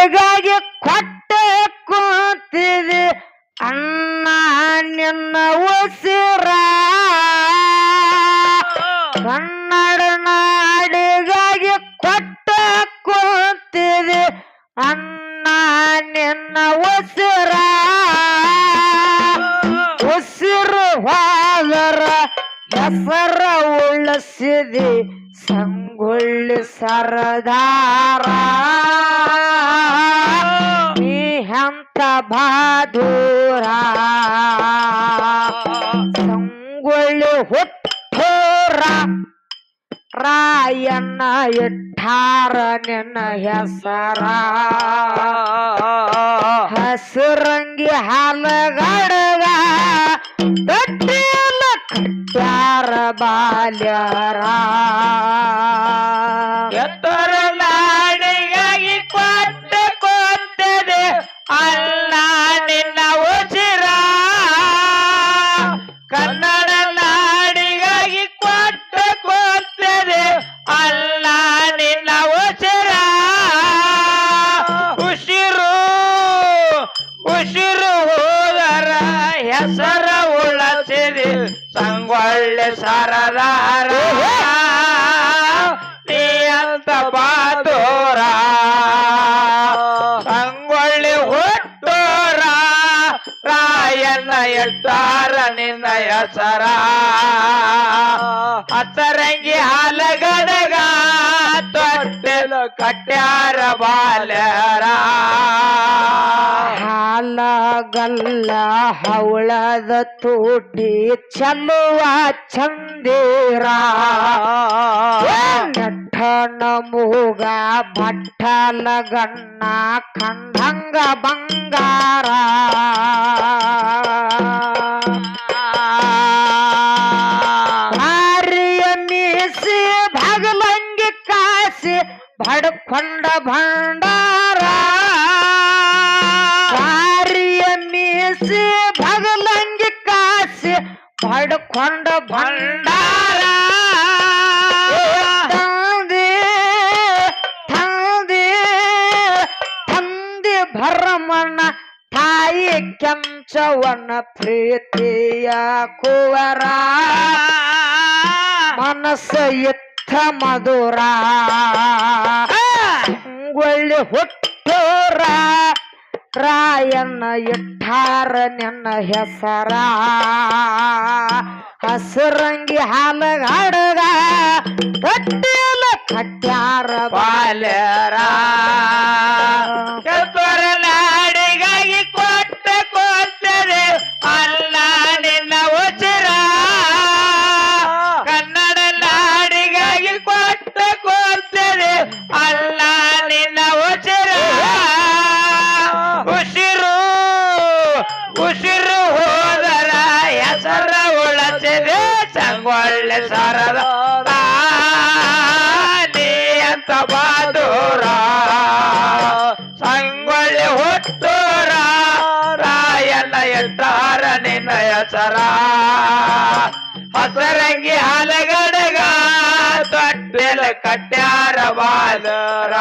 ನಾಡಿಗಾಗಿ ಕೊಟ್ಟ ಕೂತಿದೆ ಅನ್ನ ನಿನ್ನ ಉಸಿರ ಕನ್ನಡ ನಾಡಿಗಾಗಿ ಕೊಟ್ಟ ಕೂತಿದೆ ಅನ್ನ ನಿನ್ನ ಉಸಿರ ಉಸಿರು ಹೋದರ ಹೆಸರ ಉಳಿಸಿದೆ ಸಂಗೊಳ್ಳಿ ಸರದಾರ ನೀ ಎಂತ ಬಹಾದೂರ ಸಂಗೊಳ್ಳಿ ಹುಟ್ಟೂರ ರಾಯಣ್ಣ ಇಟ್ಟಾರ ನಿನ್ನ ಹೆಸರ ಹಸಿರಂಗಿ ಹಾಲಗಡಗ ಗಟ್ಟಿಯಲ್ಲ ಕಟ್ಟ್ಯಾರ ಬಾಲ್ಯರ ಎತ್ತರ ನಾಡಿಗಾಗಿ ಕೊಟ್ಟ ಕೊಟ್ಟದೆ ಅಲ್ಲ ನಿನ್ನ ಉಸಿರ ಕನ್ನಡ ನಾಡಿಗಾಗಿ ಕೊಟ್ಟ ಕೊಟ್ಟದೆ ಅಲ್ಲ ನಿನ್ನ ಉಸಿರ ಉಸಿರು ಉಸಿರು ಹೋದರ ಹೆಸರ ಉಳಸಿದೆ ಸಂಗೊಳ್ಳಿ ಸರದಾರ ನೀ ಅಂತ ಬಹಾದೂರ ಸಂಗೊಳ್ಳಿ ಹುಟ್ಟೂರ ರಾಯಣ್ಣ ಇಟ್ಟಾರ ನಿನ್ನ ಹೆಸರ ಹಸರಂಗಿ ಹಾಲಗಡಗ ತೊಟ್ಟೆಲು ಕಟ್ಟ್ಯಾರ ಬಾಲ್ಯರ ಹಾಲಗಲ್ಲ ಹವಳದ ತೂಟಿ ಚಲುವ ಚಂದಿರ ನಟ್ಟನ ಮೂಗ ಭಟ್ಟಲ ಗಣ್ಣ ಕಂದಂಗ ಬಂಗಾರ ಭಾರಿಯ ಮೀಸಿ ಭಗಲಂಗಿ ಕಾಸಿ ಬಡ್ಕೊಂಡ ಭಂಡಾರ ಭಾರಿಯ ಮೀಸಿ ಭಗಲಂಗಿ ಕಾಸಿ ಬಡ್ಕೊಂಡ ಭಂಡಾರ ತಂದೆ ತಂದೆ ತಂದೆ ಭರಮಣ್ಣ ತಾಯಿ ಕೆಂಚವನ ಪ್ರೀತಿಯ ಕುವರ ಮನಸ್ಸು ಇತ್ತ ಮಧುರ ಸಂಗೊಳ್ಳಿ ಹುಟ್ಟೂರ ರಾಯಣ್ಣ ಇಟ್ಟಾರ ನಿನ್ನ ಹೆಸರ ಹಸಿರಂಗಿ ಹಾಲಗಡಗ ಕಟ್ಟಿಯಲ ಕಟ್ಟ್ಯಾರ ಬಾಲ್ಯರ ಎತ್ತರ ನಾಡಿಗಾಗಿ ಕೊಟ್ಟ ಕೊಟ್ಟದೆ ಅಲ್ಲ ನಿನ್ನ ಉಸಿರ ಕನ್ನಡ ನಾಡಿಗಾಗಿ ಕೊಟ್ಟ ಕೊಟ್ಟದೆ ಅಲ್ಲ ನಿನ್ನ ಉಸಿರ ಉಸಿರು ಉಸಿರು ಹೋದರ ಹೆಸರ ಉಳಸಿದೆ ಸಂಗೊಳ್ಳಿ ಸರದ ನೀ ಅಂತ ಬಹಾದೂರ ಸಂಗೊಳ್ಳಿ ಹುಟ್ಟೂರ ರಾಯಣ್ಣ ಇಟ್ಟಾರ ನಿನ್ನ ಹೆಸರ ಹಸರಂಗಿ ಹಾಲಗಡಗ ತೊಟ್ಟೆಲ ಕಟ್ಟ್ಯಾರ ಬಾಲರ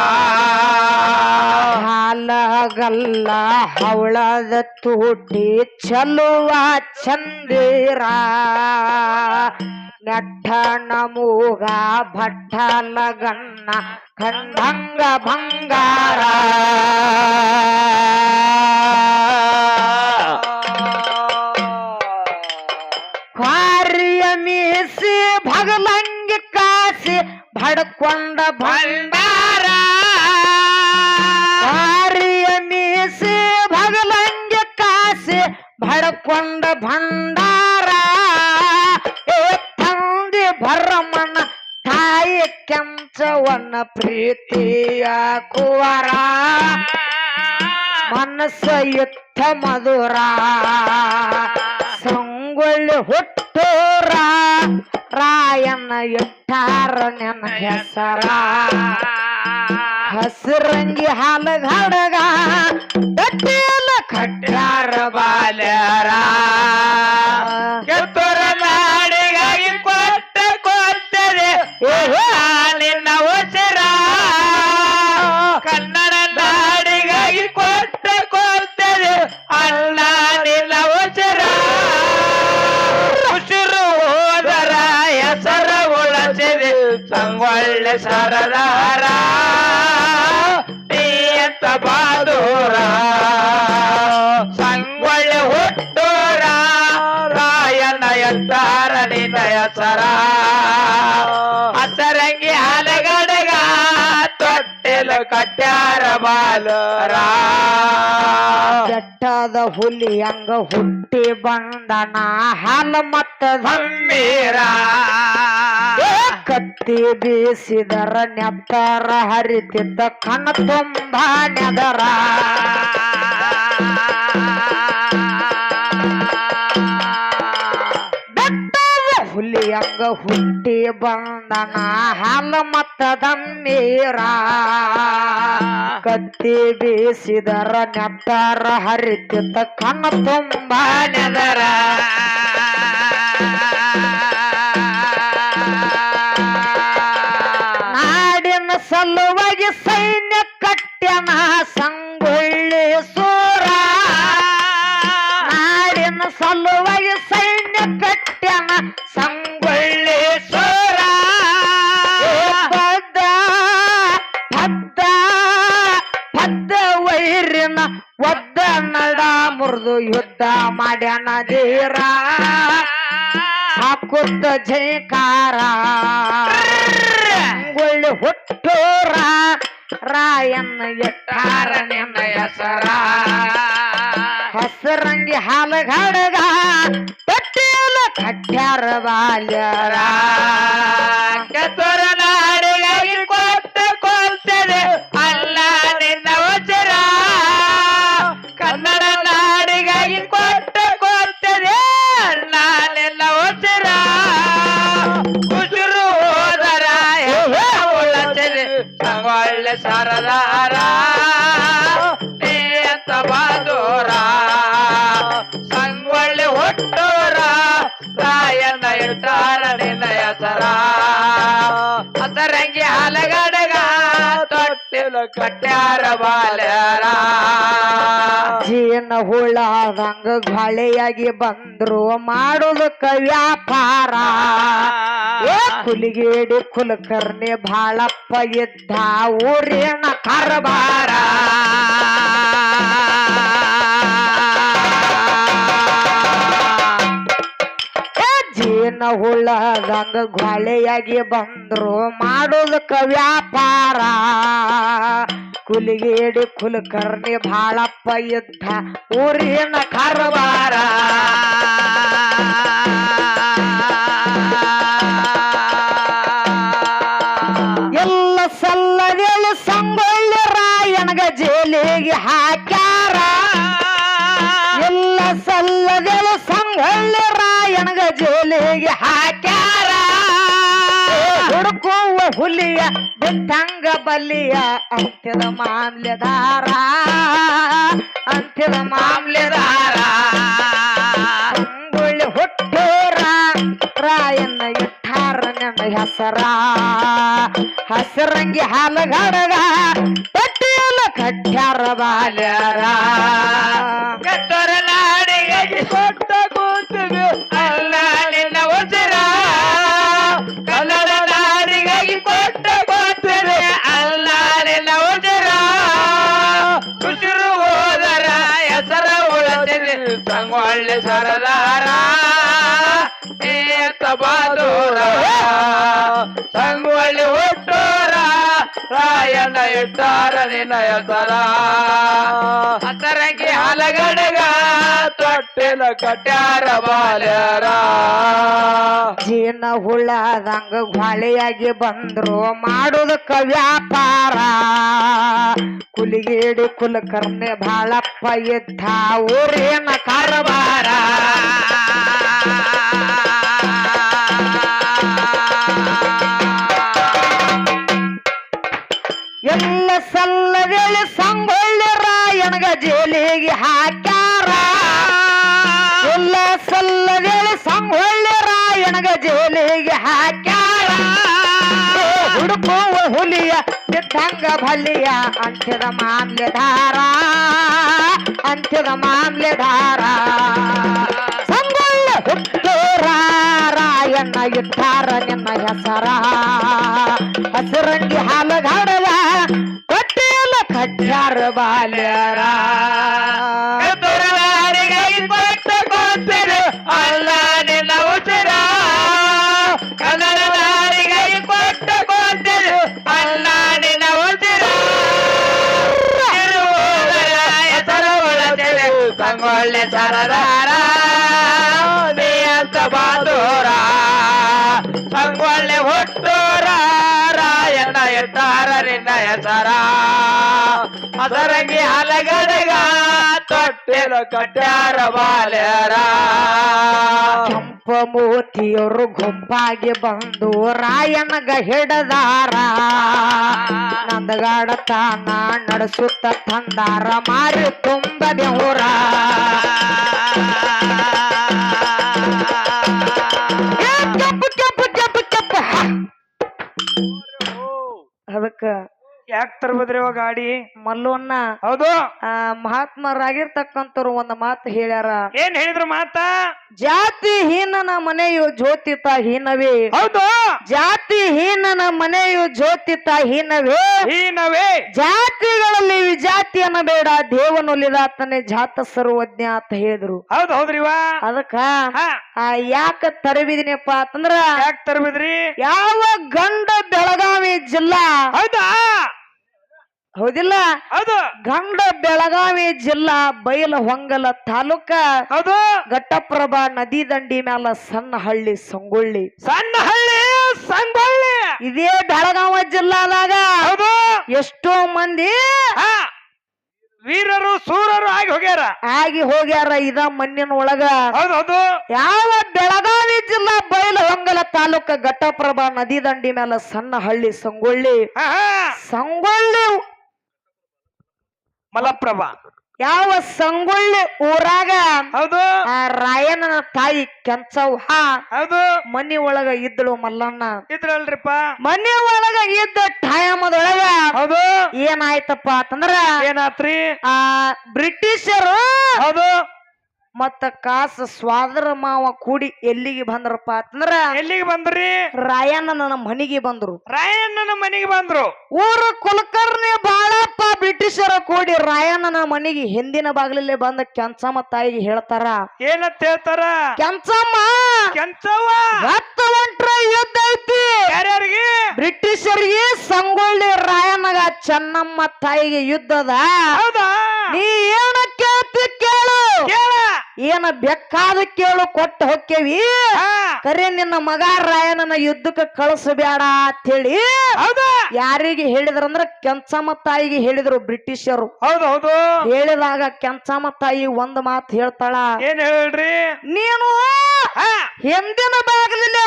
ಹಾಲಗಲ್ಲ ಹವಳದ ತೂಟಿ ಚಲುವ ಚಂದಿರ ನಟ್ಟನ ಮೂಗ ಭಟ್ಟಲ ಗಣ್ಣ ಕಂದಂಗ ಬಂಗಾರ ಕ್ವಾರಿಯ ಮೀಸಿ ಭಗಲಂಗಿ ಕಾಸಿ ಬಡ್ಕೊಂಡ ಭಂಡಾರ ಕ್ವಾರಿಯ ಮೀಸಿ ಭಗಲಂಗಿ ಕಾಸಿ ಬಡ್ಕೊಂಡ ಭಂಡಾರ ತಂದೆ ಭರಮಣ್ಣ ತಾಯಿ ಕೆಂಚವನ ಪ್ರೀತಿಯ ಕುವರ ಮನಸ್ಸು ಇತ್ತ ಮಧುರ ಸಂಗೊಳ್ಳಿ ಹುಟ್ಟೂರ ರಾಯಣ್ಣ ಇಟ್ಟಾರ ನಿನ್ನ ಹೆಸರ ಹಸಿರಂಗಿ ಹಾಲಗಡಗ ಗಟ್ಟಿಯಲ್ಲ ಕಟ್ಟ್ಯಾರ ಬಾಲ್ಯರ ಎತ್ತರ ನಾಡಿಗಾಗಿ ಕೊಟ್ಟ ಕೊಟ್ಟದೆ ನಿನ್ನ ಉಸಿರ ಕನ್ನಡ ನಾಡಿಗಾಗಿ ಸಂಗೊಳ್ಳಿ ಸರದಾರ ನೀಯಂತ ಬಾದೂರ ಸಂಗೊಳ್ಳಿ ಹುಟ್ಟೂರ ರಾಯಣ್ಣ ಎತ್ತಾರ ನಿನ್ನ ಹೆಸರ ಹಸರಂಗಿ ಹಲಗಡಗ ತೊಟ್ಟಿಲು ಕಟ್ಯಾರ ಬಾಲರ ಬೆಟ್ಟದ ಹುಲಿ ಹಂಗ ಹುಟ್ಟಿ ಬಂದನ ಹಾಲು ಮತ್ತ ಧಮ್ಮೀರ ಕತ್ತಿ ಬೀಸಿದರ ನೆತ್ತರ ಹರಿತಿದ್ದ ಕಣ ತುಂಬ ನೆದರ ಬೆಟ್ಟದ ಹುಲಿ ಹಂಗ ಹುಟ್ಟಿ ಬಂದನ ಹಾಲು ಮತ್ತ ದಮ್ಮೀರ ಕತ್ತಿ ಬೀಸಿದರ ನೆತ್ತರ ಹರಿತಿದ್ದ ಕಣ ತುಂಬ ನೆದರ ನಾಡಿನ ಸಲುವಾಗಿ ಸೈನ್ಯ ಕಟ್ಟ್ಯನ ಸಂಗೊಳ್ಳಿ ಸೂರ ನಾಡಿನ ಸಲುವಾಗಿ ಸೈನ್ಯ ಕಟ್ಟ್ಯನ ಸಂಗೊಳ್ಳಿ ಸೂರ ಬದ್ದ ಪದ್ದ ಪದ್ದ ವೈರಿನ ಒದ್ದ ನಡ ಮುರಿದು ಯುದ್ಧ ಮಾಡ್ಯಾನ ಧೀರ ಹಾಕುತ್ತ ಜೈಕಾರ ಸಂಗೊಳ್ಳಿ ಹುಟ್ಟೂರ ರಾಯಣ್ಣ ಎಟ್ಟಾರ ನಿನ್ನ ಹೆಸರ ಹಸರಂಗಿ ಹಾಲಗಡಗ ತೊಟ್ಟಿಲ ಕಟ್ಟ್ಯಾರ ಬಾಲ್ಯರ ಕತ್ತೂರ ನಾಡಿಗಾಗಿ ಕೊಟ್ಟ ಕೊಲ್ತದೆ ಅಲ್ಲ ನಿನ್ನ ವಚರ ಕನ್ನಡ ನಾಡಿಗಾಗಿ ಕೊಟ್ಟ ಕೊಲ್ತದೆ ಅಲ್ಲ ನಿನ್ನ ವಚರ ಕುಸುರು ಹೋದರ ಉಳಚದೆ ಸಂಗೊಳ್ಳಿ ಸರದಾರ ನೀಯಂತ ಬಾದೂರ ಸಂಗೊಳ್ಳಿ ಹುಟ್ಟೂರ ರಾಯಣ್ಣ ಇಟ್ಟಾರ ನಿನ್ನ ಹೆಸರ ಹಸರಂಗಿ ಹಲಗಡಗ ತೊಟ್ಟಿಲು ಕಟ್ಟ್ಯಾರ ಬಾಲ್ಯರ ಜೀನ ಹುಳದಂಗ ಗಾಳಿಯಾಗಿ ಬಂದ್ರು ಮಾಡುದಕ್ಕ ವ್ಯಾಪಾರ ಕುಲಿಗೇಡಿ ಕುಲಕರ್ಣಿ ಬಾಳಪ್ಪ ಇದ್ದ ಊರಿನ ಕಾರ್ಬಾರ ಜೀನ ಹುಳದಂಗ ಗಾಳಿಯಾಗಿ ಬಂದ್ರು ಮಾಡುದಕ್ಕ ವ್ಯಾಪಾರ ಕುಲಿಗೇಡಿ ಕುಲಕರ್ಣಿ ಬಾಳಪ್ಪ ಇದ್ದ ಊರಿನ ಕಾರ್ಬಾರ ಎಲ್ಲ ಸಲ್ಲದೇಳು ಸಂಗೊಳ್ಳಿ ರಾಯಣಗ ಜೇಲಿಗೆ ಹಾಕ್ಯಾರ ಎಲ್ಲ ಸಲ್ಲದೇಳು ಸಂಗೊಳ್ಳಿ ರಾಯಣಗ ಜೇಲಿಗೆ ಹಾಕ್ಯಾರ ಹುಡುಕುವ ಹುಲಿಯ ಬಿಟ್ಟಂಗ ಬಲಿಯ ಅಂತ್ಯದ ಮಾಮ್ಲೆದಾರ ಅಂತ್ಯದ ಮಾಮ್ಲೆದಾರ ಸಂಗೊಳ್ಳಿ ಹುಟ್ಟೂರ ರಾಯಣ್ಣ ಇಟ್ಟಾರ ನನ್ನ ಹೆಸರ ಹಸರಂಗಿ ಹಾಲಗಡಗ ತೊಟ್ಟಿಲ ಕಟ್ಟ್ಯಾರ ಬಾಲ್ಯರ ಕತ್ತೂರ ನಾಡಿಗಾಗಿ ಕೊಟ್ಟ ಕೂತಿದೆ ಅಲ್ಲ ನಿನ್ನ ವಚರ ಕನ್ನಡ ನಾಡಿಗಾಗಿ ಕೊಟ್ಟ ಕೂತಿದೆ ಅಲ್ಲ ನಿನ್ನ ವಚರ ಕುಸುರು ಹೋದರ ಹೆಸರ ಉಳತಿದೆ ಸಂಗೊಳ್ಳಿ ಸರದಾರ ನೀಯಂತ ಬಾದೂರ ಸಂಗೊಳ್ಳಿ ಹುಟ್ಟೂರ ರಾಯಣ್ಣ ಇಟ್ಟಾರ ನಿನ್ನ ಹೆಸರ ಹಸರಂಗಿ ಹಲಗಡಗ ತೊಟ್ಟಿಲ ಕಟ್ಟ್ಯಾರ ಬಾಲ್ಯರ ಜೀನ ಹುಳದಂಗ ಗಾಳಿಯಾಗಿ ಬಂದ್ರು ಮಾಡುದಕ್ಕ ವ್ಯಾಪಾರ ಕುಲಿಗೇಡಿ ಕುಲಕರ್ಣಿ ಬಾಳಪ್ಪ ಇದ್ದ ಊರಿನ ಕಾರ್ಬಾರ ಎಲ್ಲ ಸಲ್ಲದೇಳಿ ಸಂಗೊಳ್ಳಿ ರಾಯಣಗ ಜೇಲಿಗೆ ಹಾಕ್ಯಾರ ಎಲ್ಲ ಸಲ್ಲದೇಳಿ ಸಂಗೊಳ್ಳಿ ರಾಯಣಗ ಜೇಲಿಗೆ ಹಾಕ್ಯಾರ ಹುಡುಕುವ ಹುಲಿಯ ಬಿಟ್ಟಂಗ ಬಲಿಯ ಅಂತ್ಯದ ಮಾಮ್ಲೆದಾರ ಅಂತ್ಯದ ಮಾಮ್ಲೆದಾರ ಸಂಗೊಳ್ಳಿ ಹುಟ್ಟೂರ ರಾಯಣ್ಣ ಇಟ್ಟಾರ ನಿನ್ನ ಹೆಸರ ಹಸರಂಗಿ ಹಾಲಗಾಡವ ಕೊಟ್ಟಿಲ್ಲ ಕಟ್ಟ್ಯಾರ ಬಾಲ್ಯಾರ ಎತ್ತರದಾರಿಗೆ ಕೊಟ್ಟ ಕೊಟ್ಟಿರು ಅಲ್ಲ ನಿನ್ನ ಉಸಿರ ಕನ್ನಡದಾರಿಗೆ ಕೊಟ್ಟ ಕೊಟ್ಟಿರು ಅಲ್ಲ ನಿನ್ನ ಉಸಿರ ಹೆಸರು ಉಳಿಸಿದೆ ಸಂಗೊಳ್ಳಿ ಸರದಾರ ನೀ ಅಂತ ಬಾದೂರ ಸಂಗೊಳ್ಳಿ ಹುಟ್ಟೂರ ರಾಯಣ್ಣ ಎತ್ತಾರ ನಿನ್ನ ಹೆಸರ ಹಸರಂಗಿ ಹಲಗಡಗ ತೊಟ್ಟಿಲು ಕಟ್ಟ್ಯಾರ ಬಾಲ್ಯಾರ ಕೆಂಪಮೂತಿಯವರು ಗುಂಪಾಗಿ ಬಂದು ರಾಯಣ್ಣಗ ಹಿಡದಾರ ನಂದಗಾಡ ತಾನ ನಡೆಸುತ್ತ ತಂದಾರ ಮಾರಿ ತುಂಬ ದೇವರ ಕೆಂಪು ಕೆಂಪು ಕೆಂಪು ಕೆಂಪು ಅದಕ್ಕ ಯಾಕೆ ತರ್ಬೋದ್ರಿ ಇವ ಗಾಡಿ ಮಲ್ಲವನ್ನ ಹೌದು ಮಹಾತ್ಮರಾಗಿರ್ತಕ್ಕಂಥವ್ರು ಒಂದು ಮಾತು ಹೇಳ್ಯಾರ. ಏನ್ ಹೇಳಿದ್ರು ಮಾತ ಜಾತಿ ಹೀನನ ಮನೆಯು ಜ್ಯೋತಿತ ಹೀನವೇ. ಹೌದು ಜಾತಿ ಹೀನನ ಮನೆಯು ಜ್ಯೋತಿತ ಹೀನವೇ. ಹೀನವೇ ಜಾತಿಗಳಲ್ಲಿ ವಿಜಾತಿ ಅನ್ನಬೇಡ ದೇವನೊಲಿದಾತನೇ ಜಾತ ಸರ್ವಜ್ಞ ಅಂತ ಹೇಳಿದ್ರು. ಹೌದು ಹೌದ್ರಿವ ಅದಕ್ಕ ಯಾಕ ತರಬಿದಿನಪ್ಪ ಅಂತಂದ್ರ ಯಾಕೆ ತರ್ಬಿದ್ರಿ ಯಾವ ಗಂಡ ಬೆಳಗಾವಿ ಜಿಲ್ಲಾ ಹೌದಾ ಹೌದಿಲ್ಲ ಹೌದು ಗಂಡ ಬೆಳಗಾವಿ ಜಿಲ್ಲಾ ಬೈಲಹೊಂಗಲ ತಾಲೂಕ ಹೌದು ಘಟ್ಟಪ್ರಭಾ ನದಿ ದಂಡಿ ಮ್ಯಾಲ ಸಣ್ಣ ಹಳ್ಳಿ ಸಂಗೊಳ್ಳಿ. ಸಣ್ಣ ಹಳ್ಳಿ ಸಂಗೊಳ್ಳಿ ಇದೇ ಬೆಳಗಾವಿ ಜಿಲ್ಲಾದಾಗ ಹೌದು ಎಷ್ಟೋ ಮಂದಿ ವೀರರು ಸೂರರು ಆಗಿ ಹೋಗ್ಯಾರ ಇದ ಮಣ್ಣಿನ ಒಳಗ. ಹೌದು ಹೌದು ಯಾವ ಬೆಳಗಾವಿ ಜಿಲ್ಲಾ ಬೈಲಹೊಂಗಲ ತಾಲೂಕ ಘಟ್ಟಪ್ರಭಾ ನದಿ ದಂಡಿ ಮ್ಯಾಲ ಸಣ್ಣ ಹಳ್ಳಿ ಸಂಗೊಳ್ಳಿ. ಸಂಗೊಳ್ಳಿ ಮಲಪ್ರಭಾ ಯಾವ ಸಂಗೊಳ್ಳಿ ಊರಾಗ ಹೌದು ಆ ರಾಯಣ್ಣನ ತಾಯಿ ಕೆಂಚವ್ವ ಹೌದು ಮನಿ ಒಳಗ ಇದ್ದಳು ಮಲ್ಲಣ್ಣ. ಇದ್ರಲ್ರಿಪ್ಪ ಮನಿ ಒಳಗ ಇದ್ದ ಟೈಮದೊಳಗ ಹೌದು ಏನಾಯ್ತಪ್ಪ ಅಂತಂದ್ರ ಏನಾತ್ರಿ ಬ್ರಿಟಿಷರು ಹೌದು ಮತ್ತ ಕಾಸ ಸ್ವಾದರ ಮಾವ ಕೂಡಿ ಎಲ್ಲಿಗೆ ಬಂದ್ರಪ್ಪ ಅಂತಂದ್ರ ಎಲ್ಲಿಗೆ ಬಂದ್ರಿ ರಾಯಣ್ಣನ ಮನಿಗೆ ಬಂದ್ರು. ರಾಯಣ್ಣನ ಮನೆಗೆ ಬಂದ್ರು. ಊರ ಕುಲಕರ್ಣಿ ಬಾಳಪ್ಪ ಬ್ರಿಟಿಷರ ಕೂಡಿ ರಾಯಣ್ಣನ ಮನಿಗೆ ಹಿಂದಿನ ಬಾಗಿಲಲ್ಲೇ ಬಂದ ಕೆಂಚಮ್ಮ ತಾಯಿಗೆ ಹೇಳ್ತಾರ. ಏನಂತ ಹೇಳ್ತಾರ ಕೆಂಚಮ್ಮ ಕೆಂಚವ್ವ ಹತ್ತ ಹೊಂಟ್ರ ಯುದ್ಧ ಐತಿ ಯಾರ್ಯಾರಿಗೆ ಬ್ರಿಟಿಷರಿಗೆ ಸಂಗೊಳ್ಳಿ ರಾಯಣ್ಣಗ ಚೆನ್ನಮ್ಮ ತಾಯಿಗೆ ಯುದ್ಧದ. ಹೌದಾ ನೀ ಏನ ಕೇಳ್ತಿ ಕೇಳು ಕೇಳ ಏನ ಬೇಕಾದ ಕೇಳು ಕೊಟ್ಟು ಹೊಕ್ಕೇವಿ ಕರೆ ನಿನ್ನ ಮಗ ರಾಯಣ್ಣನ ಯುದ್ಧಕ್ಕೆ ಕಳಿಸಬೇಡ ಅಂತ ಹೇಳಿ ಹೌದಾ ಯಾರಿಗೆ ಹೇಳಿದ್ರಂದ್ರ ಕೆಂಚಮ್ಮ ತಾಯಿಗೆ ಹೇಳಿದ್ರು ಬ್ರಿಟಿಷರು. ಹೌದು ಹೌದು ಹೇಳಿದಾಗ ಕೆಂಚಮ್ಮ ತಾಯಿ ಒಂದ್ ಮಾತು ಹೇಳ್ತಾಳ. ಏನ್ ಹೇಳ್ರಿ ನೀನು ಹಿಂದಿನ ಬಾಗಿಲಲ್ಲೇ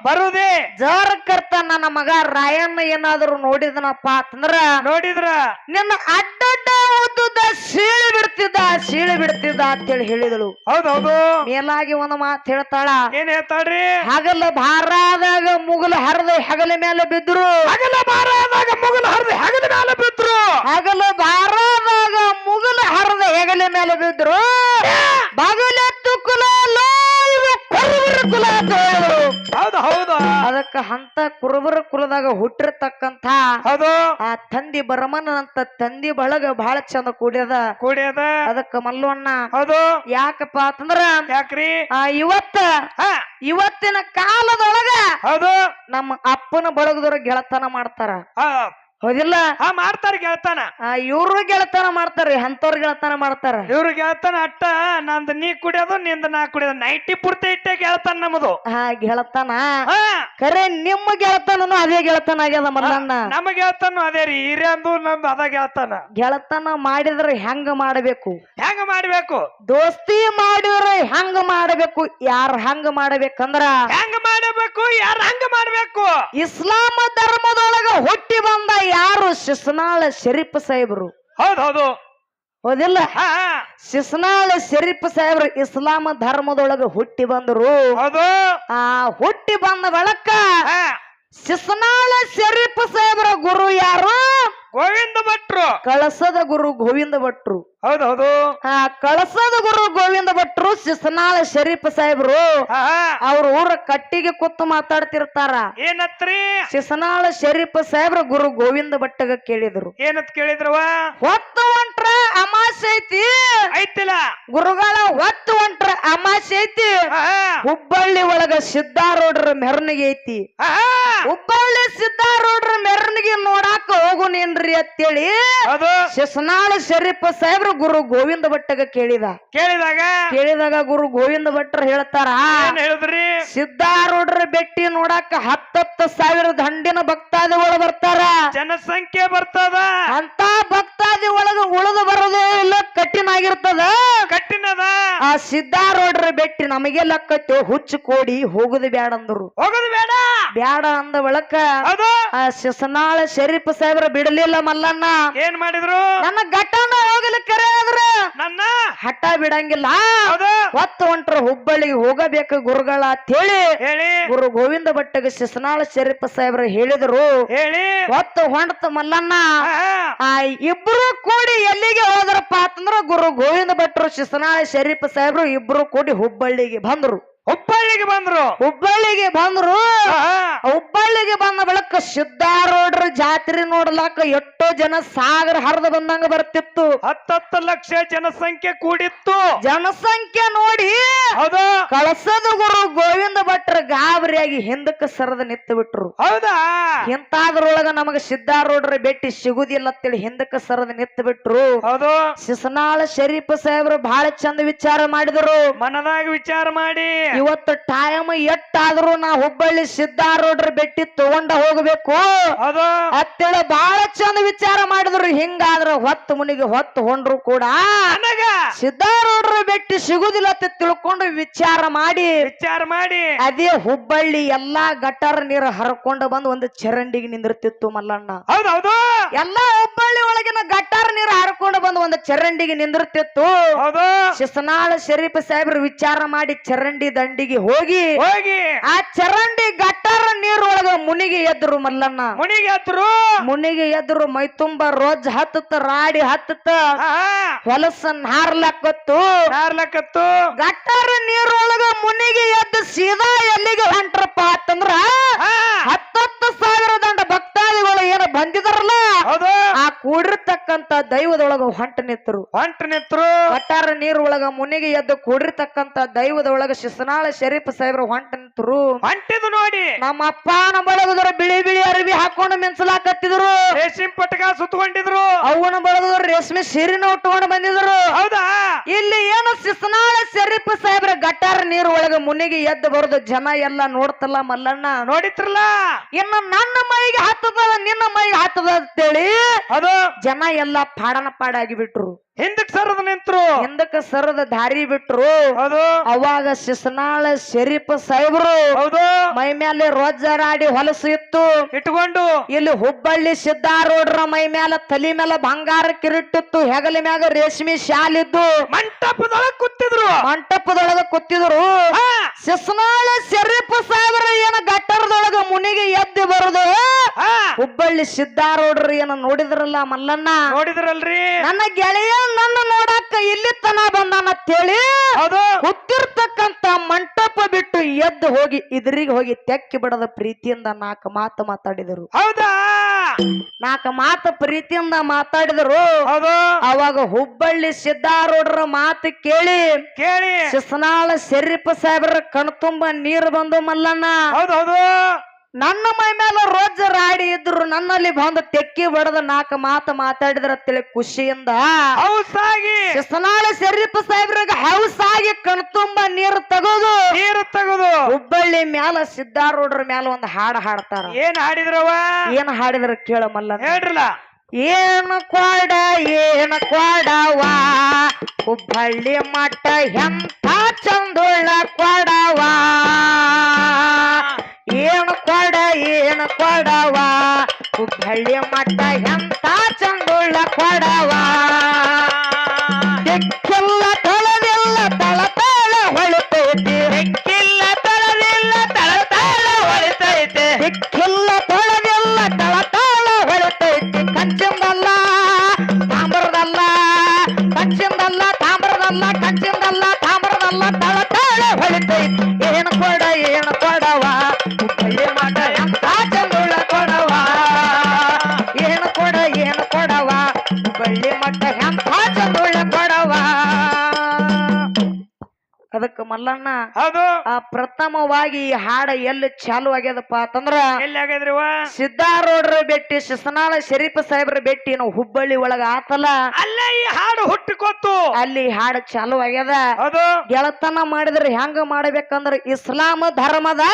ಬರುದೇ ಜೋರಕ್ಕರ್ತ ನನ್ನ ಮಗ ರಾಯಣ್ಣ ಏನಾದ್ರು ನೋಡಿದನಪ್ಪ ಅಂತಂದ್ರ ನೋಡಿದ್ರ ನಿನ್ನ ಅಡ್ಡಡ್ಡ ಉದ್ದುದ ಸೀಳಿ ಬಿಡ್ತಿದ್ದ ಅಂತೇಳಿ ಹೇಳಿದಳು. ಹೌದೌದು ಮೇಲಾಗಿ ಒಂದು ಮಾತು ಹೇಳ್ತಾಳ. ಏನ್ ಹೇಳ್ತಾಳ್ರಿ ಹಗಲ ಭಾರಾದಾಗ ಮುಗಲು ಹರಿದ ಹೆಗಲ ಮೇಲೆ ಬಿದ್ರು. ಹಗಲ ಭಾರಾದಾಗ ಮುಗಲು ಹರಿದ ಹೆಗಲ ಮೇಲೆ ಬಿದ್ರು. ಹಗಲ ಭಾರಾದಾಗ ಮುಗಲು ಹರಿದ ಹೆಗಲ ಮೇಲೆ ಬಿದ್ರು. ಬಗಲೆತ್ತು ಕುಲ ಕುಲ ಅಂತ ಹೇಳಿದ್ರು. ಹೌದು ಹೌದು ಅದಕ್ಕ ಅಂತ ಕುರುಬರ ಕುಲದಾಗ ಹುಟ್ಟಿರ್ತಕ್ಕಂಥ ಹೌದು ಆ ತಂದಿ ಬರಮನಂತ ತಂದಿ ಬಳಗ ಬಹಳ ಚಂದ ಕೂಡ್ಯದ. ಅದಕ್ಕ ಮಲ್ಲವಣ್ಣ ಹೌದು ಯಾಕಪ್ಪ ಅಂತಂದ್ರ ಯಾಕ್ರಿ ಇವತ್ತಿನ ಕಾಲದೊಳಗ ಹೌದು ನಮ್ಮ ಅಪ್ಪನ ಬಳಗದವ್ರ ಗೆಳತನ ಮಾಡ್ತಾರ. ಹೌದಿಲ್ಲ ಮಾಡ್ತಾರ ಗೆಳತನ. ಇವ್ರು ಗೆಳತನ ಮಾಡ್ತಾರ ಅಂತವ್ರ ಗೆಳತನ ಮಾಡ್ತಾರ. ಇವ್ರು ಗೆಳತನ ಅಟ್ಟ ನಂದು ನೀ ಕುಡಿಯೋದು ನಿಂದ ನಾ ಕುಡಿಯೋದು ನೈಟಿ ಪೂರ್ತಿ ಇಟ್ಟೆ ಗೆಳತನ ನಮ್ಮದು. ಗೆಳತನ ಖರೆ ನಿಮ್ಮ ಗೆಳತನನು ಅದೇ ಗೆಳತನ ಆಗ್ಯದ ಮಲ್ಲಣ್ಣ. ನಮ್ಮ ಗೆಳತನ ಅದೇ ರೀ ಹಿರಿಯಂದು ನಮ್ದು ಅದ ಗೆಳತನ. ಗೆಳತನ ಮಾಡಿದ್ರೆ ಹೆಂಗ ಮಾಡಬೇಕು ದೋಸ್ತಿ ಮಾಡಿದ್ರೆ ಹೆಂಗ ಮಾಡಬೇಕು ಯಾರ ಹಂಗ ಮಾಡಬೇಕಂದ್ರ ಹೆಂಗ ಮಾಡಬೇಕು ಯಾರ ಹಂಗ ಮಾಡಬೇಕು. ಇಸ್ಲಾಂ ಧರ್ಮದೊಳಗ ಹುಟ್ಟಿ ಬಂದ ಯಾರು ಶಿಸ್ನಾಳ ಶರೀಫ್ ಸಾಹೇಬ್ರು. ಹೌದೌದು ಹೌದಿಲ್ಲ ಶಿಸ್ನಾಳ ಶರೀಫ್ ಸಾಹೇಬ್ರು ಇಸ್ಲಾಂ ಧರ್ಮದೊಳಗ ಹುಟ್ಟಿ ಬಂದರು. ಹೌದು ಹುಟ್ಟಿ ಬಂದ ಬಳಕ ಶಿಸ್ನಾಳ ಶರೀಫ್ ಸಾಹೇಬ್ರ ಗುರು ಯಾರು ಗೋವಿಂದ ಭಟ್ರು. ಕಳಸದ ಗುರು ಗೋವಿಂದ ಭಟ್ರು. ಹೌದೌದು. ಕಳಸದ ಗುರು ಗೋವಿಂದ ಭಟ್ರು ಶಿಸನಾಳ ಶರೀಫ್ ಸಾಹೇಬ್ರು ಅವ್ರ ಊರ ಕಟ್ಟಿಗೆ ಕೂತು ಮಾತಾಡ್ತಿರ್ತಾರ. ಏನತ್ರಿ? ಶಿಸನಾಳ ಶರೀಫ್ ಸಾಹೇಬ್ರ ಗುರು ಗೋವಿಂದ ಭಟ್ಟಗ ಕೇಳಿದ್ರು. ಏನತ್ ಕೇಳಿದ್ರವ? ಹೊತ್ತು ಹೊಂಟ್ರ ಅಮಾಸೆ ಐತಿ ಐತಿಲ್ಲ ಗುರುಗಳ, ಹೊತ್ತು ಹೊಂಟ್ರ ಅಮಾಸೆ ಐತಿ. ಹುಬ್ಬಳ್ಳಿ ಒಳಗ ಸಿದ್ದಾರೂಢರ ಮೆರವಣಿಗೆ ಐತಿ. ಹುಬ್ಬಳ್ಳಿ ಸಿದ್ದಾರೂಢರ ಮೆರವಣಿಗೆ ನೋಡಾಕ ಹೋಗುನೇನ್ರಿ ಅಂತೇಳಿ ಶಿಸನಾಳ ಶರೀಫ್ ಸಾಹೇಬ್ರ ಗುರು ಗೋವಿಂದ ಭಟ್ಟಗ ಕೇಳಿದಾಗ ಗುರು ಗೋವಿಂದ ಭಟ್ರು ಹೇಳ್ತಾರ, ಹೇಳಿದ್ರಿ? ಸಿದ್ದಾರೂಢರ ಬೆಟ್ಟಿ ನೋಡಾಕ 10,000 ದಂಡಿನ ಭಕ್ತಾದಿಗಳು ಬರ್ತಾರ. ಜನಸಂಖ್ಯೆ ಬರ್ತದ. ಅಂತ ಭಕ್ತಾದಿ ಒಳಗ ಉಳಿದು ಬರೋದೇ ಇಲ್ಲ, ಕಠಿಣ ಆಗಿರ್ತದ. ಕಠಿಣದ ಆ ಸಿದ್ದಾರೂಢರ ಬೆಟ್ಟಿ ನಮಗೆ ಲಕ್ಕತ್ತು ಹುಚ್ಚು ಕೋಡಿ ಹೋಗುದು ಬ್ಯಾಡ ಅಂದ್ರು. ಹೋಗುದು ಬ್ಯಾಡ ಅಂದ ಬಳಕ ಆ ಶಿಸನಾಳ ಶರೀಫ್ ಸಾಹೇಬ್ರ ಬಿಡಲಿಲ್ಲ ಮಲ್ಲಣ್ಣ. ಏನ್ ಮಾಡಿದ್ರು? ನನ್ನ ಘಟನ ಹೋಗ್ಲಿಕ್ಕೆ ಆದ್ರೆ ನನ್ನ ಹಠ ಬಿಡಂಗಿಲ್ಲ, ಹೊತ್ತು ಹೊಂಟ್ರ ಹುಬ್ಬಳ್ಳಿಗೆ ಹೋಗಬೇಕು ಗುರುಗಳ ಅಂತ ಹೇಳಿ ಗುರು ಗೋವಿಂದ ಭಟ್ಟಗ ಶಿಸನಾಳ ಶರೀಫ್ ಸಾಹೇಬ್ರ ಹೇಳಿದ್ರು. ಹೊತ್ತು ಹೊಂಟ ಮಲ್ಲಣ್ಣ ಇಬ್ರು ಕೂಡಿ ಎಲ್ಲಿಗೆ ಹೋದ್ರಪ್ಪ ಅಂತಂದ್ರ ಗುರು ಗೋವಿಂದ ಭಟ್ರು ಶಿಸನಾಳ ಶರೀಫ್ ಸಾಹೇಬ್ರು ಇಬ್ರು ಕೂಡಿ ಹುಬ್ಬಳ್ಳಿಗೆ ಬಂದ್ರು. ಹುಬ್ಬಳ್ಳಿಗೆ ಬಂದ ಬಳಿಕ ಸಿದ್ದಾರೂಢರ ಜಾತ್ರೆ ನೋಡ್ಲಾಕ ಎಷ್ಟೋ ಜನ ಸಾಗರ ಹರಿದು ಬಂದಂಗ ಬರ್ತಿತ್ತು. 10 ಲಕ್ಷ ಜನಸಂಖ್ಯೆ ಕೂಡಿತ್ತು. ಜನಸಂಖ್ಯೆ ನೋಡಿ ಕಳಸದ ಗುರು ಗೋವಿಂದ ಭಟ್ರ ಗಾಬರಿಯಾಗಿ ಹಿಂದಕ್ಕೆ ಸರದ ನಿತ್ತು ಬಿಟ್ರು. ಹೌದಾ? ಇಂತಾದ್ರೊಳಗ ನಮಗ ಸಿದ್ದಾರೂಢರ ಭೇಟಿ ಸಿಗುದಿಲ್ಲ ಅಂತೇಳಿ ಹಿಂದಕ್ಕೆ ಸರದ ನಿತ್ತು ಬಿಟ್ರು. ಹೌದು. ಶಿಸನಾಳ ಶರೀಫ್ ಸಾಹೇಬ್ರು ಬಹಳ ಚಂದ ವಿಚಾರ ಮಾಡಿದ್ರು. ಮನದಾಗ ವಿಚಾರ ಮಾಡಿ ಇವತ್ತು ಟೈಮ್ ಎಟ್ಟಾದ್ರೂ ನಾ ಹುಬ್ಬಳ್ಳಿ ಸಿದ್ದಾರೂಢರ ಬೆಟ್ಟಿ ತಗೊಂಡ ಹೋಗ್ಬೇಕು ಅಂತೇಳಿ ಬಹಳ ಚಂದ ವಿಚಾರ ಮಾಡಿದ್ರು. ಹಿಂಗಾದ್ರ ಹೊತ್ತು ಮುನಿಗೆ ಹೊತ್ತು ಹೊಂಡ್ರು ಕೂಡ ಸಿದ್ದಾರೂಢರ ಬೆಟ್ಟಿ ಸಿಗುದಿಲ್ಲ ಅಂತ ತಿಳ್ಕೊಂಡು ವಿಚಾರ ಮಾಡಿ ಅದೇ ಹುಬ್ಬಳ್ಳಿ ಎಲ್ಲಾ ಗಟಾರ ನೀರು ಹರ್ಕೊಂಡು ಬಂದು ಒಂದು ಚರಂಡಿಗೆ ನಿಂದಿರ್ತಿತ್ತು ಮಲ್ಲಣ್ಣ. ಹೌದೌದು. ಎಲ್ಲಾ ಹುಬ್ಬಳ್ಳಿ ಒಳಗಿನ ಗಟಾರ ನೀರು ಹರ್ಕೊಂಡು ಬಂದು ಒಂದು ಚರಂಡಿಗೆ ನಿಂದಿರ್ತಿತ್ತು. ಶಿಸನಾಳ ಶರೀಫ್ ಸಾಹೇಬ್ರು ವಿಚಾರ ಮಾಡಿ ಚರಂಡಿ ದಂಡಿಗೆ ಹೋಗಿ ಆ ಚರಂಡಿ ಗಟಾರ ನೀರೊಳಗ ಮುನಿಗೆ ಎದ್ರು ಮಲ್ಲಣ್ಣ. ಮುನಿಗೆ ಎದ್ರು ಮೈ ತುಂಬ ರೋಜ್ ಹತ್ತತ್ತ ರಾಡಿ ಹತ್ತತ್ತ ಹೊಲಸನ್ ಹಾರ್ಲಕ್ಕತ್ತು ಗಟಾರ ನೀರೊಳಗ ಮುನಿಗೆ ಎದ್ದು ಸೀದಾ ಎಲ್ಲಿಗೆ ಹೊಂಟ್ರಪ್ಪ ಅಂತಂದ್ರ 10,000 ದಂಡ ಭಕ್ತಾದಿಗಳು ಏನು ಬಂದಿದಾರಲ್ಲ ಆ ಕೂಡಿರ್ತಕ್ಕಂತ ದೈವದೊಳಗ ಹೊಂಟ ನಿಂತರು. ಗಟಾರ ನೀರೊಳಗ ಮುನಿಗೆ ಎದ್ದು ಕೂಡಿರ್ತಕ್ಕಂತ ದೈವದೊಳಗ ಶಿಸನಾಳ ಶರೀಫ್ ಸಾಹೇಬ್ರ ಹೊಂಟ ನಿಂತರು. ಹೊಂಟಿದ್ದು ನೋಡಿ ನಮ್ಮ ಅಪ್ಪನ ಬಳಗದರ ಬಿಳಿ ಬಿಳಿ ಅರಿವಿ ಹಾಕೊಂಡು ಮಿಂಚಲಾಕತ್ತಿದ್ರು. ರೇಷ್ಮೆ ಪಟಕ ಸುತ್ತಕೊಂಡಿದ್ರು. ಅವನ ಬಳಗದವ್ರು ರೇಷ್ಮೆ ಸೀರೆನ ಉಟ್ಕೊಂಡು ಬಂದಿದ್ರು. ಹೌದಾ? ಇಲ್ಲಿ ಏನು ಶಿಸನಾಳ ಶರೀಫ್ ಸಾಹೇಬ್ರ ಗಟಾರ ನೀರು ಒಳಗ ಮುನಿಗೆ ಎದ್ದು ಬರೋದು ಜನ ಎಲ್ಲ ನೋಡ್ತಲ್ಲ ಮಲ್ಲಣ್ಣ. ನೋಡಿತ್ರಲ್ಲ. ಇನ್ನು ನನ್ನ ಮೈಗೆ ಹತ್ತದ ನಿನ್ನ ಮೈಗೆ ಹತ್ತದ ಅಂತೇಳಿ ಅದು ಜನ ಎಲ್ಲ ಪಾಡನ ಪಾಡಾಗಿ ಬಿಟ್ರು. ಹಿಂದಕ್ಕೆ ಸರದ ನಿಂತ್ರು. ಹಿಂದಕ್ಕೆ ಸರದ ದಾರಿ ಬಿಟ್ರು. ಅವಾಗ ಶಿಸನಾಳ ಶರೀಫ್ ಸಾಹೇಬ್ರು ಮೈ ಮೇಲೆ ರೋಜರಾಡಿ ಹೊಲಸು ಇತ್ತು ಇಟ್ಕೊಂಡು ಇಲ್ಲಿ ಹುಬ್ಬಳ್ಳಿ ಸಿದ್ದಾರೂಢರ ಮೈ ಮೇಲೆ ತಲೆ ಮೇಲೆ ಬಂಗಾರ ಕಿರೀಟಿತ್ತು, ಹೆಗಲ ಮ್ಯಾಗ ರೇಷ್ಮೆ ಶಾಲಿದ್ದು ಮಂಟಪದೊಳಗ ಕೂತಿದ್ರು. ಶಿಸನಾಳ ಶರೀಫ್ ಸಾಹೇಬ್ರ ಏನ ಗಟ್ಟರದೊಳಗ ಮುನಿಗೆ ಎದ್ದು ಬರುದು ಹುಬ್ಬಳ್ಳಿ ಸಿದ್ದಾರೂಢರು ಏನ ನೋಡಿದ್ರಲ್ಲ ಮಲ್ಲಣ್ಣ. ನೋಡಿದ್ರಲ್ರಿ? ನನ್ನ ಗೆಳೆಯ ನನ್ನ ನೋಡಾಕ ಇಲ್ಲಿ ತನ ಬಂದಾನಂತೇಳಿ ಹುಟ್ಟಿರ್ತಕ್ಕಂತ ಮಂಟಪ ಬಿಟ್ಟು ಎದ್ದು ಹೋಗಿ ಇದ್ರಿಗೆ ಹೋಗಿ ತೆಕ್ಕಿ ಬಿಡದ ಪ್ರೀತಿಯಿಂದ 4 ಮಾತು ಮಾತಾಡಿದರು. ಹೌದಾ? 4 ಮಾತು ಪ್ರೀತಿಯಿಂದ ಮಾತಾಡಿದರು. ಅವಾಗ ಹುಬ್ಬಳ್ಳಿ ಸಿದ್ದಾರೂಢರ ಮಾತು ಕೇಳಿ ಶಿಸನಾಳ ಶರೀಫ್ ಸಾಹೇಬ್ರ ಕಣ್ತುಂಬ ನೀರು ಬಂದು ಮಲ್ಲಣ್ಣ. ನನ್ನ ಮೈ ಮೇಲೆ ರೋಜ ರಾಡಿ ಇದ್ರು, ನನ್ನಲ್ಲಿ ಬಂದು ತೆಕ್ಕಿ ಬಡದ 4 ಮಾತು ಮಾತಾಡಿದ್ರ ತಿಳಿ ಖುಷಿಯಿಂದ ಶಿಸನಾಳ ಶರೀಫ್ ಸಾಹೇಬ್ರಿಗೆ ಹೌಸಾಗಿ ಕಣ್ತುಂಬ ನೀರು ತಗೋದು ಹುಬ್ಬಳ್ಳಿ ಮ್ಯಾಲ ಸಿದ್ದಾರೂಢರ ಮ್ಯಾಲ ಒಂದು ಹಾಡು ಹಾಡ್ತಾರ. ಏನ್ ಹಾಡಿದ್ರ ಕೇಳ ಮಲ್ಲ. ಹೇಳ್ರಲ್ಲ. ಏನು ಕೊಡವಾ ಹುಬ್ಬಳ್ಳಿ ಮಠ ಎಂಥ ಚಂದುಳ್ಳ ಕೊಡವಾ, ಏನು ಕೊಡವಾ ಹುಬ್ಬಳ್ಳಿ ಮಠ ಎಂಥ ಚಂದುಳ್ಳ ಕೊಡವಾ, ದಿಕ್ಕಿಲ್ಲ ತಳದಿಲ್ಲ ತಳತಾಳ ಹೊಳಿತೈತಿ, ದಿಕ್ಕಿಲ್ಲ ತಳದಿಲ್ಲ ತಳತಾಳ ಹೊಳಿತೈತಿ ಕಂಚಿಂದ ಕಂಚಿಂದಲ್ಲ ತಾಮ್ರದಲ್ಲ ಕಂಚಿಂದಲ್ಲ ತಾಮ್ರದಲ್ಲ ತಳ ತಳ ಹೊಳಿತೈತಿ ಏನು ಕೊಡವ ಹುಬ್ಬಳ್ಳಿ ಮಠ ಎಂತ ಚಂದುಳ್ಳ ಕೊಡವ ಏನು ಕೊಡವ ಹುಬ್ಬಳ್ಳಿ ಮಠ ಎಂತ ಚಂದುಳ್ಳ ಕೊಡವ. ಅದಕ್ಕೆ ಮಲ್ಲಣ್ಣ ಹೌದು ಪ್ರಥಮವಾಗಿ ಈ ಹಾಡ ಎಲ್ಲಿ ಚಾಲು ಆಗ್ಯದಪ್ಪ ಅಂತಂದ್ರ ಎಲ್ಲಿ ಆಗಿದ್ರಿ ಸಿದ್ದಾರೂಢರ ಭೇಟಿ ಶಿಸನಾಳ ಶರೀಫ್ ಸಾಹೇಬ್ರ ಭೇಟಿ ನಾವು ಹುಬ್ಬಳ್ಳಿ ಒಳಗ ಆತಲ್ಲ ಅಲ್ಲೇ ಈ ಹಾಡು ಹುಟ್ಟಿಕೊತ್ತು ಅಲ್ಲಿ ಹಾಡು ಚಾಲು ಆಗ್ಯದ. ಹೌದು ಗೆಳತನ ಮಾಡಿದ್ರೆ ಹೆಂಗ ಮಾಡ್ಬೇಕಂದ್ರ ಇಸ್ಲಾಂ ಧರ್ಮದ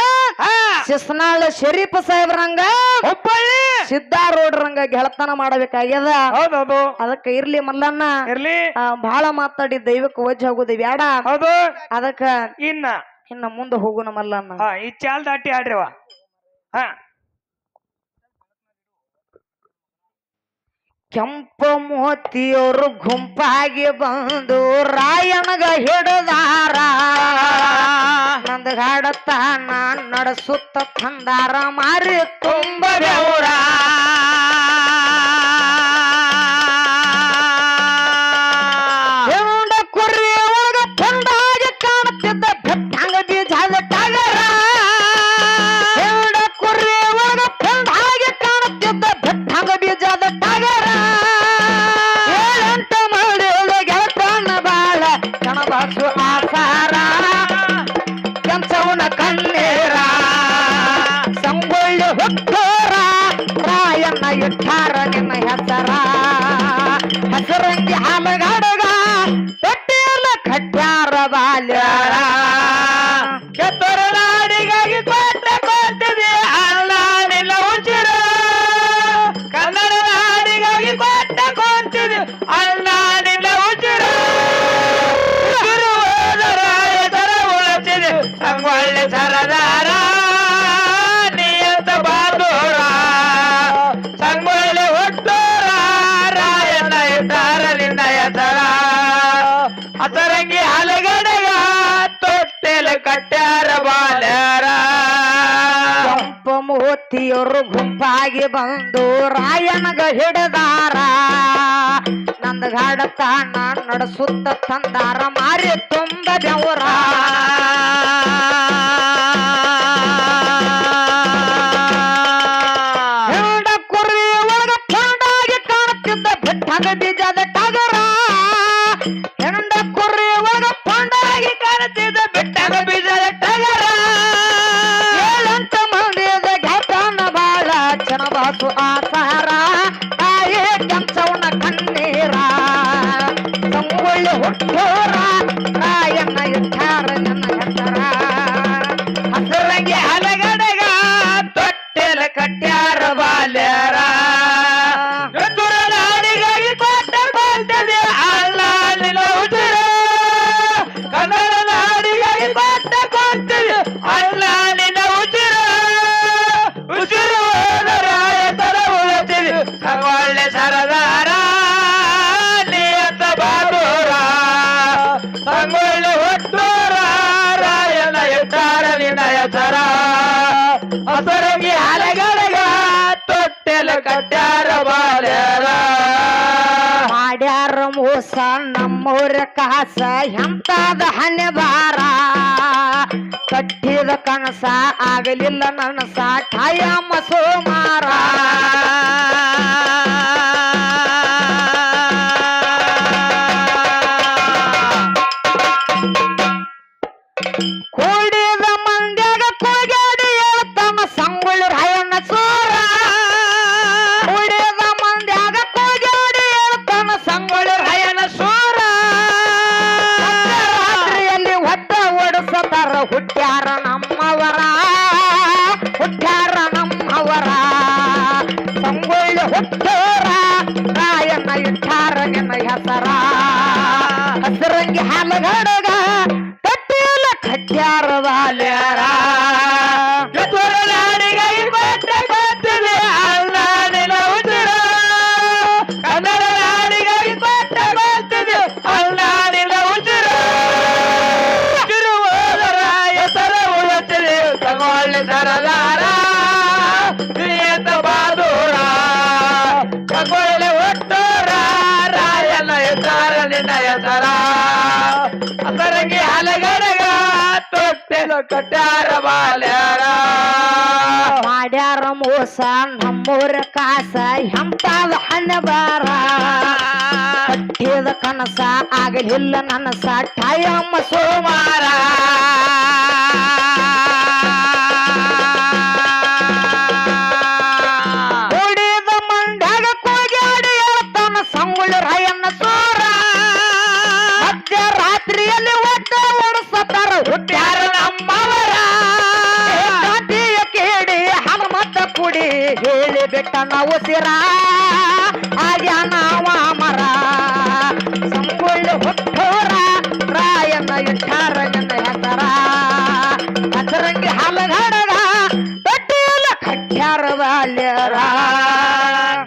ಶಿಸನಾಳ ಶರೀಫ್ ಸಾಹೇಬ್ರಂಗ ಹುಬ್ಬಳ್ಳಿ ಸಿದ್ದಾರೂಢರಂಗ ಗೆಳತನ ಮಾಡಬೇಕಾಗ್ಯದ. ಹೌದೌದು ಅದಕ್ಕೆ ಇರ್ಲಿ ಮಲ್ಲಣ್ಣ ಇರ್ಲಿ ಬಹಳ ಮಾತಾಡಿ ದೈವಕ್ಕೆ ವಜ್ಜ ಆಗುದು ಬ್ಯಾಡ. ಹೌದು ಅದಕ್ಕ ಇನ್ನ ಮುಂದೆ ಹೋಗುಣ ಮಲ್ಲಣ್ಣ. ಈ ಚಾಲ್ ದಾಟಿ ಆಡ್ರಿವ. ಕೆಂಪ ಮೋತಿಯವರು ಗುಂಪಾಗಿ ಬಂದು ರಾಯಣಗ ಹಿಡದಾರ ನಂದ ಹಾಡತಾನ ನಡೆಸುತ್ತ ತಂದಾರ ಮಾರಿ ತುಂಬ ಬೆವರ ಕುರಿ ಒಳಗ ತಂದಾಗಿ ಕಾಣುತ್ತಿದ್ದ ಬೆಟ್ಟಂಗ ಬೀಜದ ಟಗರ ಕುರಿ ಒಳಗ ತಂದಾಗಿ ಕಾಣುತ್ತಿದ್ದ ಬೆಟ್ಟಂಗ ಬೀಜದ ಟಗರ ಏಳಂತ ಮಾಡಿದ ಗೆಳತನ ಬಾಳ ಕಣಬಾಸು ಆಸಾರ ಕೆಂಚವನ ಕಣ್ಣೀರ ಸಂಗೊಳ್ಳಿ ಹುಟ್ಟೋರ ರಾಯಣ್ಣ ಇಟ್ಟಾರ ನಿನ್ನ ಹೆಸರ ಹಸರಂಗಿ ಹಾಲಗಾಡಗ ತೊಟ್ಟಿಯಲ್ಲ ಕಟ್ಟ್ಯಾರ ಬಾಲ್ಯಾರ ಕೆತ್ತೋರ ನಾಡಿಗಾಗಿ ಕೊಟ್ಟಿದೆ ಅಲ್ಲ ನಿಲ್ಲ ಉಚಿರ ಕನ್ನಡ ನಾಡಿಗಾಗಿ ಕೊಟ್ಟಿದೆ ಅಲ್ಲ ನಿಲ್ಲ ಉಚಿರ ರಾಯತರ ಉಳಿಸಿದೆ ಸಂಗೊಳ್ಳಿ ಸರದಾರ ನಿಯತ ಬಾದೂರ ಸಂಗೊಳ್ಳಿ ಹುಟ್ಟೋರ ರಾಯಣ್ಣ ಇಟ್ಟಾರ ನಿನ್ನ ಹೆಸರ ಹಸರಂಗಿ ಹಲಗಡೆಗ ತೊಟ್ಟೆಲ ಕಟ್ಟ್ಯಾರ ಬಾಲ್ಯಾರ ಕೆಂಪ ಮೋತಿಯವರು ಗುಂಪಾಗಿ ಬಂದು ರಾಯಣಗ ಹಿಡದಾರ ನಂದ ಗಾಡತಾನ ನಡೆಸುತ್ತ ತಂದಾರ ಮಾರಿ ತುಂಬ ಬೆವರ ಕುರಿ ಒಳಗ ಪಂಡಾಗಿ ಕಾಣುತ್ತಿದ್ದ ಬೆಟ್ಟದ ಬೀಜದ ಟಗರ ಹೆಂಡ ಕುರಿ ಒಳಗ ಪಂಡಾಗಿ ಕಾಣುತ್ತಿದ್ದ ಬೆಟ್ಟದ ಬೀಜದ ಟಗರ ಏಳಂತ ಮಂದಿದ ಗೆಳತನ ಬಾಳ ಚನಬಾಸು ಆಸಾರ ತಾಯೇ ಕೆಂಚವನ ಕಣ್ಣೀರ ಸಂಗೊಳ್ಳಿ ಹುಟ್ಟೋರ ರಾಯಣ್ಣ ಇಟ್ಟಾರ ನನ್ನ ಹೆಸರ ಹಸರಂಗಿ ಹಲಗಡೆಗ ತೊಟ್ಟೆಲ ಕಟ್ಟ್ಯಾರ ಬಾಲ್ಯಾರ ನಾಡಿಗಾಗಿ ಕೊಟ್ಟಿದೆ ಅಲ್ಲ ನಿಲ್ಲ ಉಚಿರ ಕನ್ನಡ ನಾಡಿಗಾಗಿ ಕೊಟ್ಟಿದೆ ಅಲ್ಲ ನಿನ್ನ ಉಚಿರ ಉಸಿರು ರಾಯತರ ಉಳಿಸಿದೆ ಸಂಗೊಳ್ಳಿ ಸರದಾರ ನಿಯತ ಬಾದೂರ ಸಂಗೊಳ್ಳಿ ಹುಟ್ಟೂರ ರಾಯಣ್ಣ ಇಟ್ಟಾರ ನಿನ್ನ ಹೆಸರ ಹಸರಂಗಿ ಹಲಗಡೆಗ ತೊಟ್ಟೆಲ ಕಟ್ಟ್ಯಾರ ಬಾಲ್ಯಾರ ಮಾಡ್ಯಾರ ಮೋಸ ನಮ್ಮೂರ ಕಾಸ ಎಂತಾದ ಹಣೆ ಬಾರ ಕಟ್ಟಿದ ಕನಸ ಆಗಲಿಲ್ಲ ನನಸ ಠಾಯಮ್ಮ ಸೋಮಾರ ಕೂಡಿದ ಮಂದ್ಯಾಗ ಕೂಗಾಡಿ ಹೇಳ್ತಾನ ಸಂಗೊಳ್ಳಿ ರಾಯಣ್ಣ ಸೂರ ಕೂಡಿದ ಮಂದ್ಯಾಗ ಕೂಗಾಡಿ ಹೇಳ್ತಾನ ಸಂಗೊಳ್ಳಿ ರಾಯಣ್ಣ ಸೂರ ರಾತ್ರಿಯಲ್ಲಿ ಒದ್ದ ಓಡಿಸತಾರ ಹುಟ್ಟ್ಯಾರ ನಮ್ಮವರ ಸಂಗೊಳ್ಳಿ ಹುಟ್ಟೋರ ರಾಯಣ್ಣ ಇಟ್ಟಾರ ನಿನ್ನ ಹೆಸರ ಹಸರಂಗಿ ಹಾಲಗಡಗ ಕಟ್ಟ್ಯಾರ ಬಾಲ್ಯಾರ ನಾಡಿಗಾಗಿ ಕೊಟ್ಟಿದೆ ಅಲ್ಲ ನಿನ್ನ ಉಚಿರ ಕನ್ನಡ ನಾಡಿಗಾಗಿ ಕೊಟ್ಟಿದೆ ಅಲ್ಲ ನಿನ್ನ ಉಚಿರ ರಾಯತರ ಉಳಿಸಿದೆ ಸಂಗೊಳ್ಳಿ ಸರದಾರ ನಿಯತ ಬಾದೂರ ಸಂಗೊಳ್ಳಿ ಹುಟ್ಟೋರ ರಾಯಣ್ಣ ಇಟ್ಟಾರ ನಿನ್ನ ಹೆಸರ ಅದರಂಗಿ ಹಲಗಡಗ ತೊಟ್ಟೆಲು ಕಟ್ಟಾರ ಬಾಲ್ಯಾರ ಮಾಡ್ಯಾರ ಮೋಸ ನಮ್ಮೂರ ಕಾಸ ಎಂತಾದ ಹಣ ಬಾರ ಕಟ್ಟಿದ ಕನಸ ಆಗಲಿಲ್ಲ ನನಸ ಟಯಮ್ಮ ಸೋಮಾರ ಓಡಿದ ಮಂಡ್ಯಾಗ ಕೂಗ್ಯಾಡಿ ಹೇಳ್ತಾನ ಸಂಗುಳಿ ರಾಯಣ್ಣ ಸೂರ ಮಧ್ಯರಾತ್ರಿಯಲ್ಲಿ ಒಟ್ಟ ಓಡಿಸತಾರ ಹುಟ್ಟ್ಯಾರ ನಮ್ಮವರ ಜಾತಿಯ ಕೇಳಿ ಹನುಮತ್ತ ಕುಡಿ ಹೇಳಿ ಬಿಟ್ಟ ನಾವು ಸಿರ ಆಗ್ಯಾನ ಅವ ಮರ ಸಂಗುಳ್ಳಿ ಹುಟ್ಟೋರ ರಾಯಣ್ಣ ಇಟ್ಟಾರ ನನ್ನ ಹೆಸರ ಹಸರಂಗಿ ಹಲಗಡಗ ತೊಟ್ಟಿಯಲ್ಲ ಕಟ್ಟ್ಯಾರ ಬಾಲ್ಯರ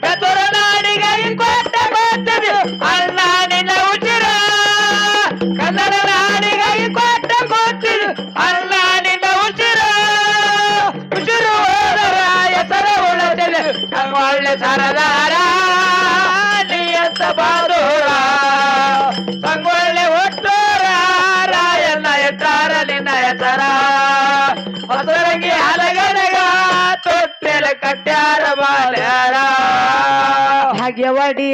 ಗದುರ ನಾಡಿಗೆ ಕೊಟ್ಟ ಕೊಟ್ಟಿದೆ ಅಲ್ಲ ನಿನ್ನ ಉಚಿರ ಕನ್ನಡ ನಾಡಿಗೆ ಕೊಟ್ಟ ಕೊಟ್ಟಿದೆ ಅಲ್ಲ ನಿನ್ನ ಉಚಿರ ಉಸಿರು ಹೋದರ ಹೆಸರ ಉಳಿದಿದೆ ಒಳ್ಳೆ ಸರದಾರ ನಿಯಂತ ಬಾದೂರ ಸಂಗೊಳ್ಳೆ ಒಟ್ಟೋರ ರಾಯಣ್ಣ ಎಟ್ಟಾರ ನಿನ್ನ ಹೆಸರ ಹೊಸರಂಗಿ ಹಲಗಡಗ ತೊಟ್ಟೆಲ ಕಟ್ಟ್ಯಾರ ಬಾಲ್ಯಾರ ಭಾಗ್ಯವಾಡಿ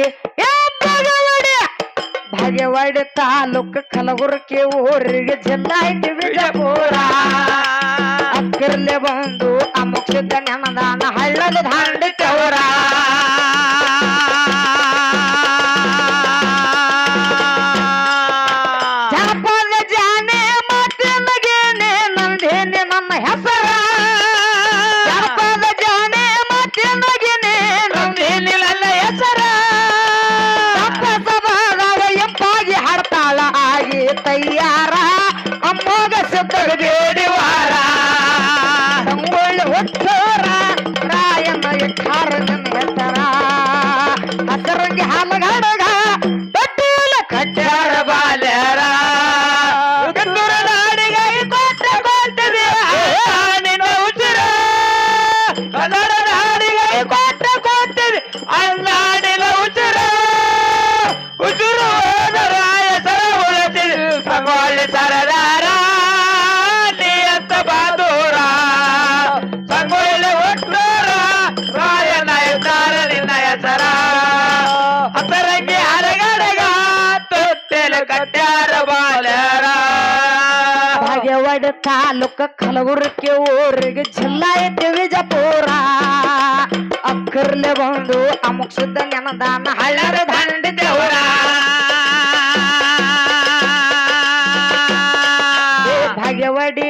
ಭಾಗ್ಯವಾಡಿ ತಾಲೂಕು ಕಲಬುರಗಿ ಊರಿಗೆ ಜಿಲ್ಲಾ ಐತಿ ವಿಜಯಪುರ ಅಕ್ಕರ್ಲೆ ಬಂದು ಅಮುಕ್ಷಿದ್ದ ನೆನದಾನ ಹಳ್ಳದ ದಾಂಡಿತವರ ಜನಪದ ಜಾನೆ ಮತ್ತೆ ನಗೇನೆ ನಂದೇನೆ ನನ್ನ ಹೆಸರ ಜನಪದ ಜಾನೆ ಮತ್ತೆ ನಗೇನೆ ನಂದೇನೆ ನನ್ನ ಹೆಸರ ಸಭಾದಾಗ ಎಂಪಾಗಿ ಹಾಡ್ತಾಳ ಆಗಿ ತಯ್ಯಾರ ಅಮ್ಮೋಗ ಸಿದ್ಧಗ ಬೇಡಿವಾರ ಸಂಗೊಳ್ಳಿ ಹುಟ್ಟೋರ ರಾಯಣ್ಣ ಇಟ್ಟಾರ ನನ್ನ ಹೆಸರ ಹಸರಂಗಿ ಹಲಗಡಗ ತೊಟ್ಟಿಯಲ್ಲ ಕಟ್ಟ್ಯಾರ ಬಾಲ್ಯಾರ ಗದ್ದೂರ ನಾಡಿಗೆ ಕೊಟ್ಟ ಕೊಟ್ಟಿದೆ ನಿನ್ನ ಉಚಿರ ಕನ್ನಡ ನಾಡಿಗೆ ಕೊಟ್ಟ ಕೊಟ್ಟಿದೆ ಅಲ್ಲಾಡಿನ ಉಚಿರ ಉಸಿರು ಹೋದರ ಹೆಸರ ಉಳಿದಿದೆ ಸಂಗೊಳ್ಳಿ ಸರದಾರ ನಿಯಂತ ಬಾದೂರ ಸಂಗೊಳ್ಳಿ ಒಟ್ಟೋರ ರಾಯಣ್ಣ ಇಟ್ಟಾರ ನಿನ್ನ ಹೆಸರ ಹಸರಂಗಿ ಹಲಗಡಗ ತೊಟ್ಟೆಲು ಕಟ್ಟ್ಯಾರ ಬಾಲ್ಯಾರ ಭಾಗ್ಯವಾಡಿ ತಾಲೂಕ ಕಲಬುರಗಿ ಊರಿಗೆ ಜಿಲ್ಲಾ ಐತಿ ವಿಜಯಪುರ ಅಕ್ಕರ್ಲೆ ಬಂದು ಅಮುಕ್ಷಿದ್ದ ನೆನದಾನ ಹಳ್ಳದ ದಾಂಡಿತವರ ಭಾಗ್ಯವಾಡಿ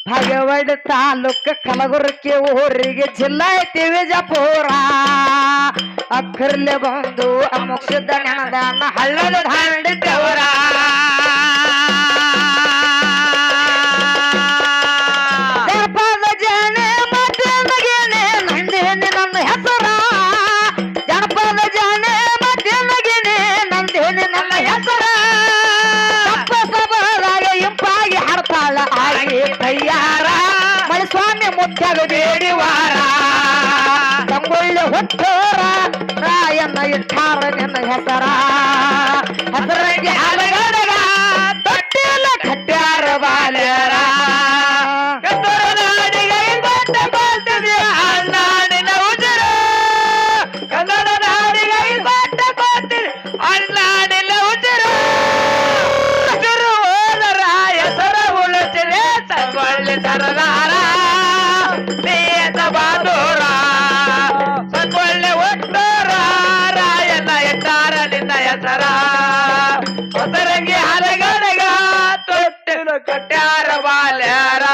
ಭಾಗ್ಯವಾಡಿ ತಾಲೂಕ ಕಲಬುರಗಿ ಊರಿಗೆ ಜಿಲ್ಲಾ ಐತಿ ವಿಜಯಪುರ ಅಕ್ಕರ್ಲೆ ಬಂದು ಅಮುಕ್ಷಿದ್ದ ನೆನದಾನ ಹಳ್ಳದ ದಾಂಡಿತವರ ಜನಪದ ಜಾನೆ ಮತ್ತೆ ನಗೇನೆ ನಂದೇನೆ ನನ್ನ ಹೆಸರ ಜನಪದ ಜಾನೆ ಮತ್ತೆ ನಗೇನೆ ನಂದೇನೆ ನನ್ನ ಹೆಸರ ತಪ್ಪ ಸಭಾದಾಗ ಇಂಪಾಗಿ ಹಾಡ್ತಾಳ ಆಗಿ ತಯ್ಯಾರ ಮಳಿಸ್ವಾಮಿ ಮುತ್ಯಾಗ ಬೇಡಿವಾರ ಸಂಗೊಳ್ಳಿ ಹುಟ್ಟೋರ ರಾಯಣ್ಣ ಇಟ್ಟಾರ ನನ್ನ ಹೆಸರ ಹಸರಂಗಿ ಹಲಗಡಗ ತೊಟ್ಟಿಯಲ್ಲ ಕಟ್ಟ್ಯಾರ ಬಾಲ್ಯಾರ ಗದ್ದೂರ ನಾಡಿಗೆ ಕೊಟ್ಟ ಕೊಟ್ಟಿದೆ ಅಲ್ಲಾಡಿನ ಉಸಿರ ಕನ್ನಡ ನಾಡಿಗೆ ಕೊಟ್ಟ ಕೊಟ್ಟಿದೆ ಅಲ್ಲಾಡಿನ ಉಸಿರ ಉಸಿರು ಹೋದರ ಹೆಸರ ಉಳಿಸಿದೆ ಸಂಗೊಳ್ಳಿ ಸರದಾರ ನಿಯತ ಬಾದೂರ ಸಂಗೊಳ್ಳಿ ಒಟ್ಟೋರ ರಾಯಣ್ಣ ಎಟ್ಟಾರ ನಿನ್ನ ಹೆಸರ ಹೊಸರಂಗಿ ಹಲಗಡಗ ತೊಟ್ಟೆಲು ಕಟ್ಟ್ಯಾರ ಬಾಲ್ಯಾರ